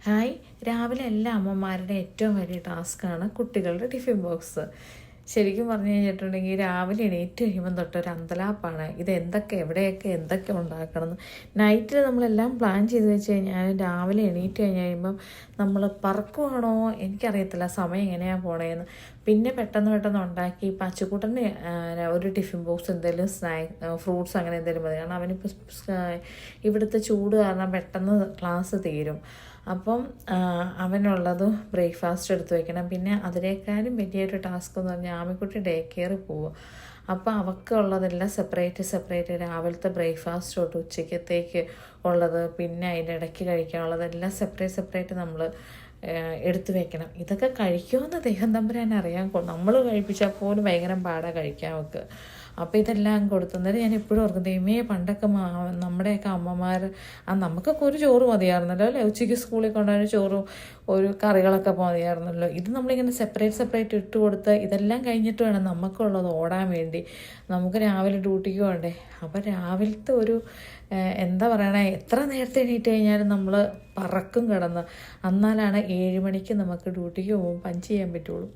Hi. രാവിലെ എല്ലാ അമ്മമാരുടെ ഏറ്റവും വലിയ ടാസ്ക്കാണ് കുട്ടികളുടെ ടിഫിൻ ബോക്സ്. ശരിക്കും പറഞ്ഞു കഴിഞ്ഞിട്ടുണ്ടെങ്കിൽ രാവിലെ എണീറ്റ് കഴിയുമ്പം തൊട്ടൊരു അന്തലാപ്പാണ്. ഇത് എവിടെയൊക്കെ എന്തൊക്കെ ഉണ്ടാക്കണമെന്ന്. നൈറ്റിൽ നമ്മളെല്ലാം പ്ലാൻ ചെയ്ത് വെച്ച് കഴിഞ്ഞാൽ രാവിലെ എണീറ്റ് കഴിയുമ്പം നമ്മൾ പറക്കുവാണോ എനിക്കറിയത്തില്ല, സമയം എങ്ങനെയാണ് പോണേന്ന്. പിന്നെ പെട്ടെന്ന് ഉണ്ടാക്കി പച്ചക്കൂട്ടന് ഒരു ടിഫിൻ ബോക്സ് എന്തെങ്കിലും ഫ്രൂട്ട്സ് അങ്ങനെ എന്തെങ്കിലും മതി. കാരണം അവനിപ്പോൾ ഇവിടുത്തെ ചൂട് കാരണം പെട്ടെന്ന് ക്ലാസ് തീരും. അപ്പം അവനുള്ളത് ബ്രേക്ക്ഫാസ്റ്റ് എടുത്ത് വയ്ക്കണം. പിന്നെ അതിനേക്കാളും വലിയൊരു ടാസ്ക് എന്ന് പറഞ്ഞാൽ ആമിക്കുട്ടി ഡേ കെയറിൽ പോവുക. അപ്പോൾ അവൾക്കുള്ളതെല്ലാം സെപ്പറേറ്റ് രാവിലത്തെ ബ്രേക്ക്ഫാസ്റ്റ് തൊട്ട് ഉച്ചക്കത്തേക്ക് ഉള്ളത്, പിന്നെ അതിൻ്റെ ഇടയ്ക്ക് കഴിക്കാനുള്ളതെല്ലാം സെപ്പറേറ്റ് നമ്മൾ എടുത്തു വെക്കണം. ഇതൊക്കെ കഴിക്കുമെന്ന് ദൈവം തമ്പുരാൻ അറിയാൻ. നമ്മൾ കഴിപ്പിച്ചാൽ പോലും ഭയങ്കര പാടാണ് കഴിക്കാൻ അവൾക്ക്. അപ്പോൾ ഇതെല്ലാം കൊടുത്തുന്നത് ഞാൻ എപ്പോഴും ഓർക്കും, ദൈവമേ പണ്ടൊക്കെ നമ്മുടെയൊക്കെ അമ്മമാർ നമുക്കൊക്കെ ഒരു ചോറ് മതിയായിരുന്നല്ലോ അല്ലേ, ഉച്ചയ്ക്ക് സ്കൂളിൽ കൊണ്ടുപോയ ചോറും ഒരു കറികളൊക്കെ മതിയായിരുന്നല്ലോ. ഇത് നമ്മളിങ്ങനെ സെപ്പറേറ്റ് ഇട്ട് കൊടുത്ത് ഇതെല്ലാം കഴിഞ്ഞിട്ട് വേണം നമുക്കുള്ളത് ഓടാൻ വേണ്ടി. നമുക്ക് രാവിലെ ഡ്യൂട്ടിക്ക് പോകണ്ടേ. അപ്പോൾ രാവിലത്തെ ഒരു എന്താ പറയണേ, എത്ര നേരത്തെ എണീറ്റ് കഴിഞ്ഞാലും നമ്മൾ പറക്കും കിടന്ന്. എന്നാലാണ് 7 മണിക്ക് നമുക്ക് ഡ്യൂട്ടിക്ക് പോകുമ്പോൾ പഞ്ച് ചെയ്യാൻ പറ്റുള്ളൂ.